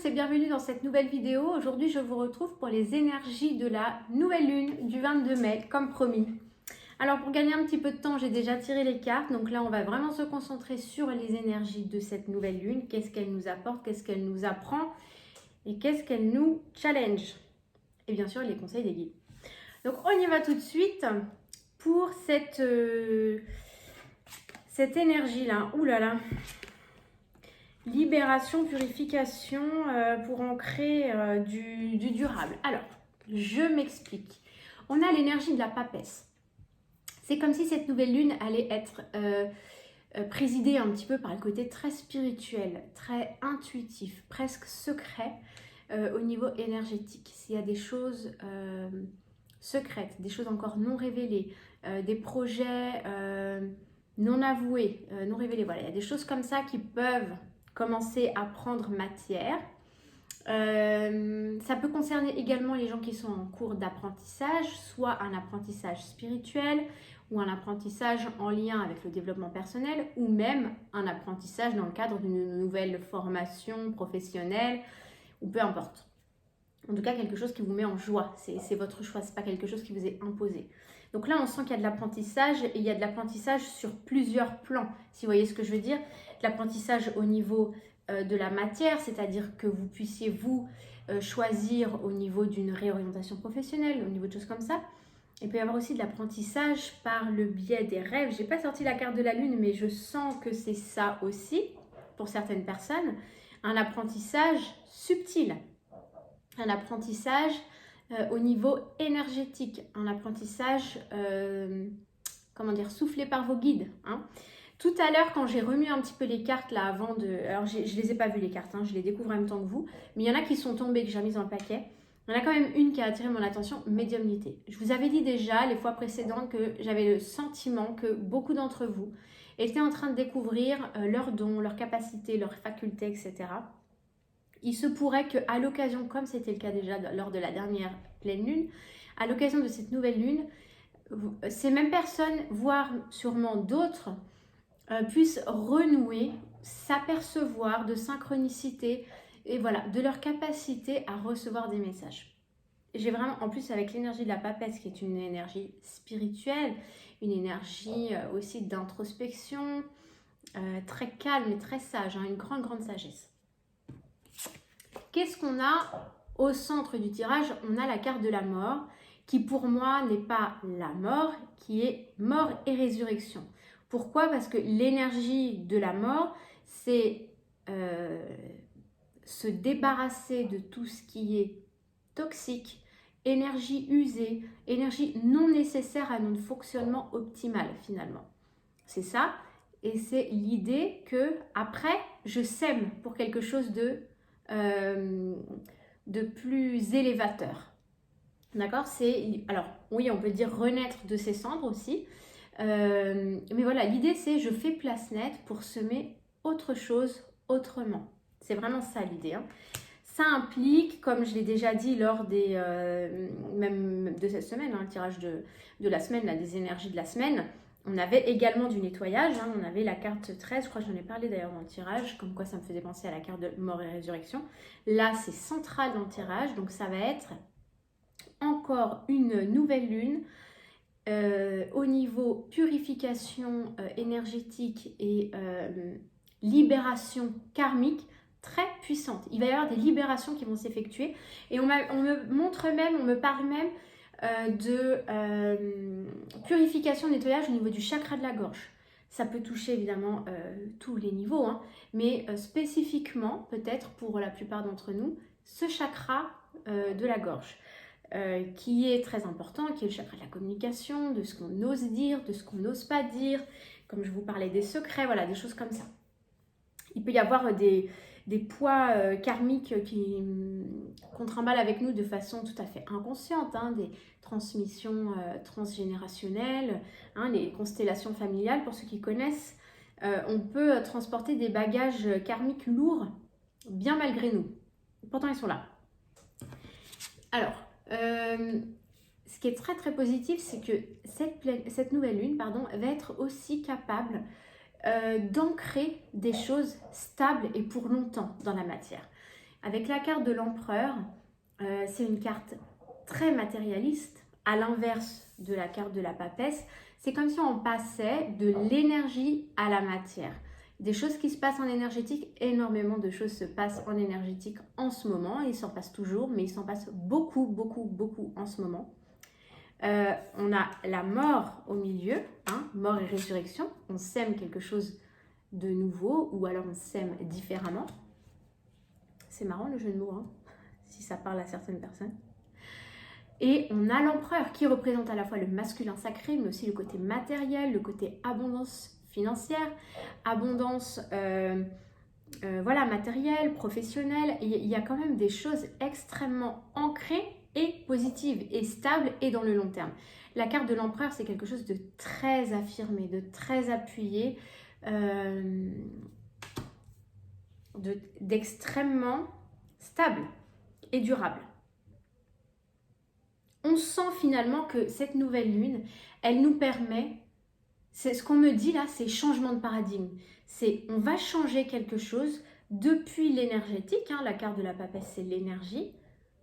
tous et bienvenue dans cette nouvelle vidéo. Aujourd'hui, je vous retrouve pour les énergies de la nouvelle lune du 22 mai, comme promis. Alors, pour gagner un petit peu de temps, j'ai déjà tiré les cartes. Donc là, on va vraiment se concentrer sur les énergies de cette nouvelle lune. Qu'est-ce qu'elle nous apporte, qu'est-ce qu'elle nous apprend et qu'est-ce qu'elle nous challenge. Et bien sûr, les conseils des guides. Donc, on y va tout de suite pour cette énergie-là. Ouh là là! Libération, purification pour ancrer du durable. Alors, je m'explique. On a l'énergie de la papesse. C'est comme si cette nouvelle lune allait être présidée un petit peu par le côté très spirituel, très intuitif, presque secret au niveau énergétique. S'il y a des choses secrètes, des choses encore non révélées, des projets non avoués, non révélés, voilà, il y a des choses comme ça qui peuvent commencer à prendre matière. Ça peut concerner également les gens qui sont en cours d'apprentissage, soit un apprentissage spirituel ou un apprentissage en lien avec le développement personnel ou même un apprentissage dans le cadre d'une nouvelle formation professionnelle ou peu importe. En tout cas, quelque chose qui vous met en joie, c'est votre choix, c'est pas quelque chose qui vous est imposé. Donc là, on sent qu'il y a de l'apprentissage et il y a de l'apprentissage sur plusieurs plans, si vous voyez ce que je veux dire. De l'apprentissage au niveau de la matière, c'est-à-dire que vous puissiez vous choisir au niveau d'une réorientation professionnelle, au niveau de choses comme ça. Il peut y avoir aussi de l'apprentissage par le biais des rêves. Je n'ai pas sorti la carte de la lune, mais je sens que c'est ça aussi, pour certaines personnes. Un apprentissage subtil, un apprentissage au niveau énergétique, un apprentissage, comment dire, soufflé par vos guides. Hein. Tout à l'heure, quand j'ai remis un petit peu les cartes là avant de... Alors, je ne les ai pas vues les cartes, hein, je les découvre en même temps que vous. Mais il y en a qui sont tombées, que j'ai mises dans le paquet. Il y en a quand même une qui a attiré mon attention, médiumnité. Je vous avais dit déjà les fois précédentes que j'avais le sentiment que beaucoup d'entre vous étaient en train de découvrir leurs dons, leurs capacités, leurs facultés, etc. Il se pourrait qu'à l'occasion, comme c'était le cas déjà lors de la dernière pleine lune, à l'occasion de cette nouvelle lune, ces mêmes personnes, voire sûrement d'autres, puissent renouer, s'apercevoir de synchronicité et voilà, de leur capacité à recevoir des messages. J'ai vraiment, en plus avec l'énergie de la papesse qui est une énergie spirituelle, une énergie aussi d'introspection, très calme et très sage, hein, une grande sagesse. Qu'est-ce qu'on a au centre du tirage? On a la carte de la mort qui pour moi n'est pas la mort, qui est mort et résurrection. Pourquoi? Parce que l'énergie de la mort, c'est se débarrasser de tout ce qui est toxique, énergie usée, énergie non nécessaire à notre fonctionnement optimal finalement. C'est ça, et c'est l'idée que après je sème pour quelque chose de plus élévateur. D'accord? Alors oui, on peut dire renaître de ses cendres aussi. Mais voilà, l'idée c'est je fais place nette pour semer autre chose autrement. C'est vraiment ça l'idée. Hein. Ça implique, comme je l'ai déjà dit lors des même de cette semaine, hein, le tirage de la semaine, là, des énergies de la semaine, on avait également du nettoyage. Hein, on avait la carte 13, je crois que j'en ai parlé d'ailleurs dans le tirage, comme quoi ça me faisait penser à la carte de mort et résurrection. Là, c'est central dans le tirage, donc ça va être encore une nouvelle lune au niveau purification énergétique et libération karmique très puissante. Il va y avoir des libérations qui vont s'effectuer et on me montre même, on me parle même de purification, nettoyage au niveau du chakra de la gorge. Ça peut toucher évidemment tous les niveaux, hein, mais spécifiquement, peut-être pour la plupart d'entre nous, ce chakra de la gorge. Qui est très important, qui est le chakra de la communication, de ce qu'on ose dire, de ce qu'on n'ose pas dire, comme je vous parlais des secrets, voilà, des choses comme ça. Il peut y avoir des poids karmiques qu'on trimballe avec nous de façon tout à fait inconsciente, hein, des transmissions transgénérationnelles, hein, les constellations familiales, pour ceux qui connaissent. On peut transporter des bagages karmiques lourds, bien malgré nous. Pourtant, ils sont là. Alors, ce qui est très positif, c'est que cette nouvelle lune va être aussi capable d'ancrer des choses stables et pour longtemps dans la matière. Avec la carte de l'empereur, c'est une carte très matérialiste, à l'inverse de la carte de la papesse. C'est comme si on passait de l'énergie à la matière. Des choses qui se passent en énergétique, énormément de choses se passent en énergétique en ce moment. Il s'en passe toujours, mais il s'en passe beaucoup, beaucoup, beaucoup en ce moment. On a la mort au milieu, hein, mort et résurrection. On sème quelque chose de nouveau ou alors on sème différemment. C'est marrant le jeu de mots, hein, si ça parle à certaines personnes. Et on a l'empereur qui représente à la fois le masculin sacré, mais aussi le côté matériel, le côté abondance financière, abondance voilà, matérielle, professionnelle. Il y a quand même des choses extrêmement ancrées et positives et stables et dans le long terme. La carte de l'empereur, c'est quelque chose de très affirmé, de très appuyé, d'extrêmement stable et durable. On sent finalement que cette nouvelle lune, elle nous permet, c'est ce qu'on me dit là, c'est changement de paradigme. C'est on va changer quelque chose depuis l'énergétique, hein, la carte de la papesse c'est l'énergie.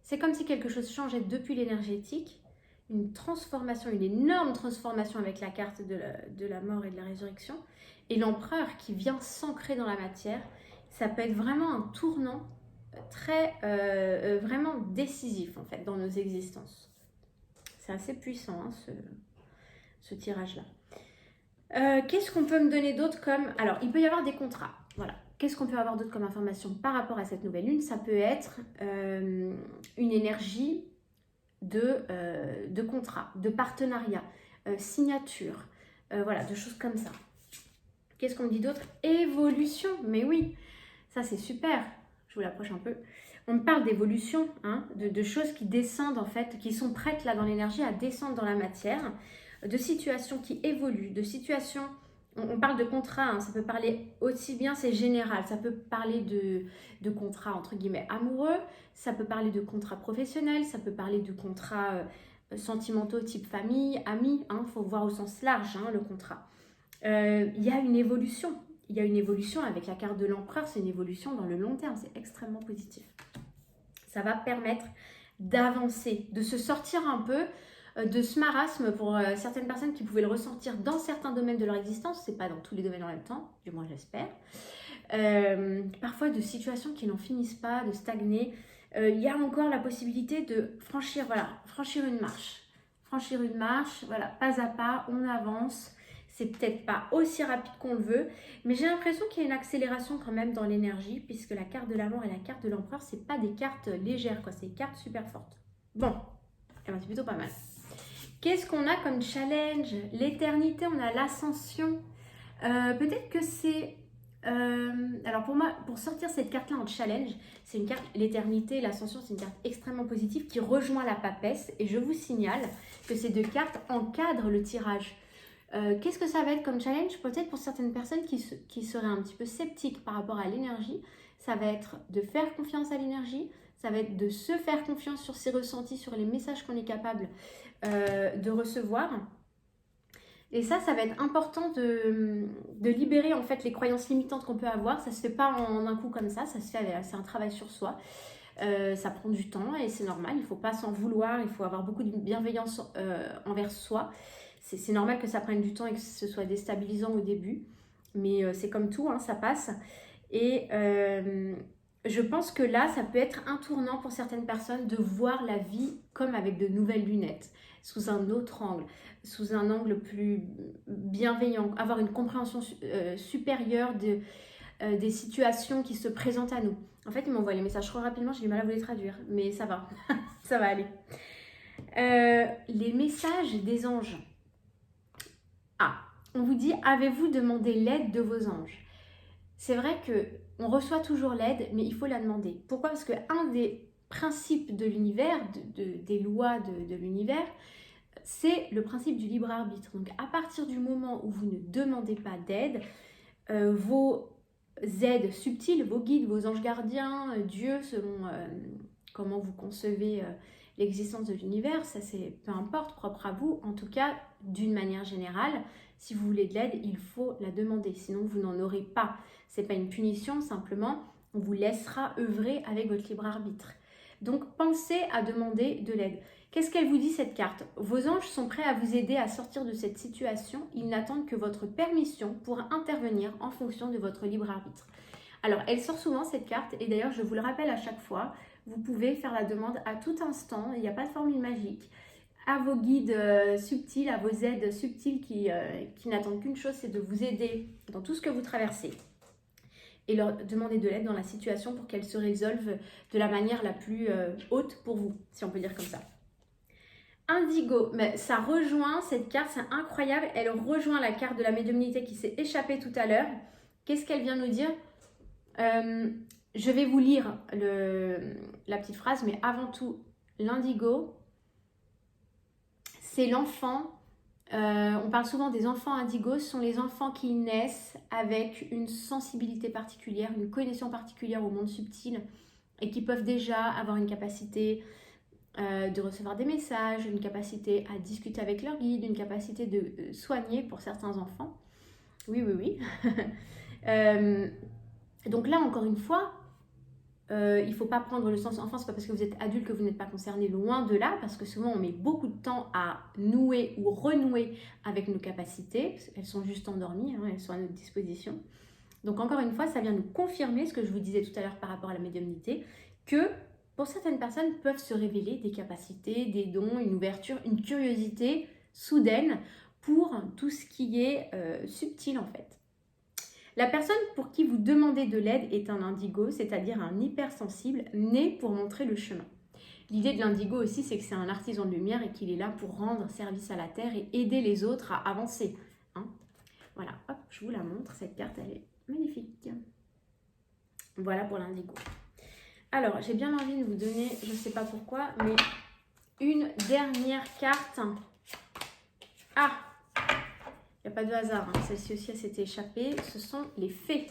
C'est comme si quelque chose changeait depuis l'énergétique, une transformation, une énorme transformation avec la carte de la mort et de la résurrection. Et l'empereur qui vient s'ancrer dans la matière, ça peut être vraiment un tournant très, vraiment décisif en fait dans nos existences. C'est assez puissant hein, ce tirage-là. Qu'est-ce qu'on peut me donner d'autre comme... Alors, il peut y avoir des contrats. Voilà. Qu'est-ce qu'on peut avoir d'autre comme information par rapport à cette nouvelle lune? Ça peut être une énergie de contrat, de partenariat, signature, voilà, de choses comme ça. Qu'est-ce qu'on me dit d'autre? Évolution. Mais oui, ça c'est super. Je vous l'approche un peu. On parle d'évolution, hein, de choses qui descendent en fait, qui sont prêtes là dans l'énergie à descendre dans la matière, de situations qui évoluent, de situations, on parle de contrats, hein, ça peut parler aussi bien, c'est général, ça peut parler de contrats entre guillemets amoureux, ça peut parler de contrats professionnels, ça peut parler de contrats sentimentaux type famille, amis, hein, faut voir au sens large hein, le contrat. Il y a une évolution. Il y a une évolution avec la carte de l'empereur, c'est une évolution dans le long terme, c'est extrêmement positif. Ça va permettre d'avancer, de se sortir un peu de ce marasme pour certaines personnes qui pouvaient le ressentir dans certains domaines de leur existence, c'est pas dans tous les domaines en même temps, du moins j'espère. Parfois de situations qui n'en finissent pas, de stagner. Il y a encore la possibilité de franchir, voilà, franchir une marche, voilà, pas à pas, on avance. C'est peut-être pas aussi rapide qu'on le veut, mais j'ai l'impression qu'il y a une accélération quand même dans l'énergie, puisque la carte de la mort et la carte de l'empereur, c'est pas des cartes légères, quoi, c'est des cartes super fortes. Bon, eh ben, c'est plutôt pas mal. Qu'est-ce qu'on a comme challenge? L'éternité, on a l'ascension. Peut-être que c'est... alors pour moi, pour sortir cette carte-là en challenge, c'est une carte, l'éternité, l'ascension, c'est une carte extrêmement positive qui rejoint la papesse, et je vous signale que ces deux cartes encadrent le tirage. Qu'est-ce que ça va être comme challenge? Peut-être pour certaines personnes qui seraient un petit peu sceptiques par rapport à l'énergie, ça va être de faire confiance à l'énergie, ça va être de se faire confiance sur ses ressentis, sur les messages qu'on est capable de recevoir. Et ça va être important de libérer en fait les croyances limitantes qu'on peut avoir. Ça se fait pas en un coup comme ça se fait, c'est un travail sur soi. Ça prend du temps et c'est normal, il ne faut pas s'en vouloir, il faut avoir beaucoup de bienveillance envers soi. C'est normal que ça prenne du temps et que ce soit déstabilisant au début, mais c'est comme tout, hein, ça passe. Et je pense que là, ça peut être un tournant pour certaines personnes de voir la vie comme avec de nouvelles lunettes, sous un autre angle, sous un angle plus bienveillant, avoir une compréhension supérieure des situations qui se présentent à nous. En fait, ils m'envoient les messages trop rapidement, j'ai du mal à vous les traduire, mais ça va, ça va aller. Les messages des anges. Ah, on vous dit, avez-vous demandé l'aide de vos anges? C'est vrai qu'on reçoit toujours l'aide, mais il faut la demander. Pourquoi? Parce qu'un des principes de l'univers, des lois de l'univers, c'est le principe du libre arbitre. Donc à partir du moment où vous ne demandez pas d'aide, vos aides subtiles, vos guides, vos anges gardiens, Dieu, selon comment vous concevez l'existence de l'univers, ça c'est peu importe, propre à vous. En tout cas, d'une manière générale, si vous voulez de l'aide, il faut la demander, sinon vous n'en aurez pas. C'est pas une punition, simplement, On vous laissera œuvrer avec votre libre arbitre. Donc, pensez à demander de l'aide. Qu'est-ce qu'elle vous dit cette carte? Vos anges sont prêts à vous aider à sortir de cette situation. Ils n'attendent que votre permission pour intervenir en fonction de votre libre arbitre. Alors, elle sort souvent cette carte et d'ailleurs, je vous le rappelle à chaque fois, vous pouvez faire la demande à tout instant. Il n'y a pas de formule magique. À vos guides subtils, à vos aides subtiles qui n'attendent qu'une chose, c'est de vous aider dans tout ce que vous traversez et leur demander de l'aide dans la situation pour qu'elle se résolve de la manière la plus haute pour vous, si on peut dire comme ça. Indigo, mais ça rejoint cette carte, c'est incroyable, elle rejoint la carte de la médiumnité qui s'est échappée tout à l'heure. Qu'est-ce qu'elle vient nous dire? Je vais vous lire la petite phrase, mais avant tout, l'indigo, c'est l'enfant. On parle souvent des enfants indigos, ce sont les enfants qui naissent avec une sensibilité particulière, une connexion particulière au monde subtil et qui peuvent déjà avoir une capacité de recevoir des messages, une capacité à discuter avec leur guide, une capacité de soigner pour certains enfants. Oui, oui, oui. Donc là, encore une fois, il ne faut pas prendre le sens enfant, c'est pas parce que vous êtes adulte que vous n'êtes pas concerné, loin de là, parce que souvent on met beaucoup de temps à nouer ou renouer avec nos capacités, elles sont juste endormies, hein, elles sont à notre disposition. Donc encore une fois, ça vient nous confirmer ce que je vous disais tout à l'heure par rapport à la médiumnité, que pour certaines personnes peuvent se révéler des capacités, des dons, une ouverture, une curiosité soudaine pour tout ce qui est subtil en fait. La personne pour qui vous demandez de l'aide est un indigo, c'est-à-dire un hypersensible né pour montrer le chemin. L'idée de l'indigo aussi, c'est que c'est un artisan de lumière et qu'il est là pour rendre service à la Terre et aider les autres à avancer. Hein, voilà, hop, je vous la montre, cette carte, elle est magnifique. Voilà pour l'indigo. Alors, j'ai bien envie de vous donner, je ne sais pas pourquoi, mais une dernière carte. Ah, il n'y a pas de hasard, hein. Celle-ci aussi, elle s'était échappée. Ce sont les fées.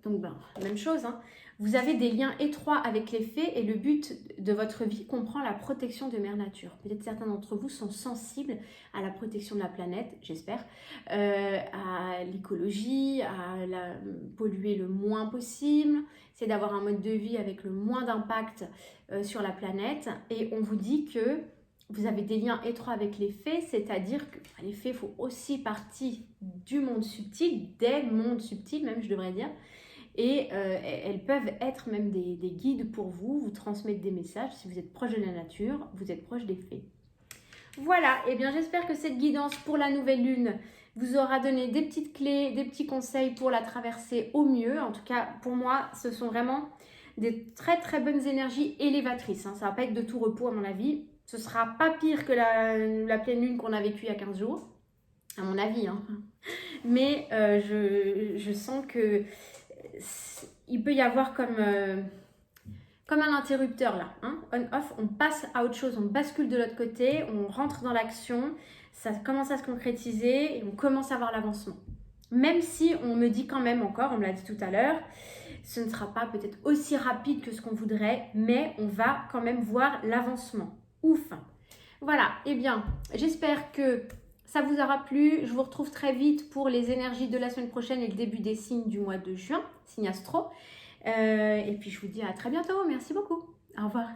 Donc, même chose, hein. Vous avez des liens étroits avec les fées et le but de votre vie comprend la protection de Mère Nature. Peut-être certains d'entre vous sont sensibles à la protection de la planète, j'espère, à l'écologie, à la polluer le moins possible, c'est d'avoir un mode de vie avec le moins d'impact sur la planète. Et on vous dit que vous avez des liens étroits avec les fées, c'est-à-dire que les fées font aussi partie du monde subtil, des mondes subtils même, je devrais dire. Et elles peuvent être même des guides pour vous, vous transmettre des messages. Si vous êtes proche de la nature, vous êtes proche des fées. Voilà, et bien j'espère que cette guidance pour la nouvelle lune vous aura donné des petites clés, des petits conseils pour la traverser au mieux. En tout cas, pour moi, ce sont vraiment des très très bonnes énergies élévatrices. Hein. Ça ne va pas être de tout repos à mon avis. Ce ne sera pas pire que la pleine lune qu'on a vécue il y a 15 jours, à mon avis. Hein. Mais je sens que il peut y avoir comme un interrupteur là, hein, on-off, on passe à autre chose, on bascule de l'autre côté, on rentre dans l'action, ça commence à se concrétiser et on commence à voir l'avancement. Même si on me dit quand même encore, on me l'a dit tout à l'heure, ce ne sera pas peut-être aussi rapide que ce qu'on voudrait, mais on va quand même voir l'avancement. Ouf! Voilà, et bien, j'espère que ça vous aura plu. Je vous retrouve très vite pour les énergies de la semaine prochaine et le début des signes du mois de juin, signe astro. Et puis je vous dis à très bientôt. Merci beaucoup. Au revoir.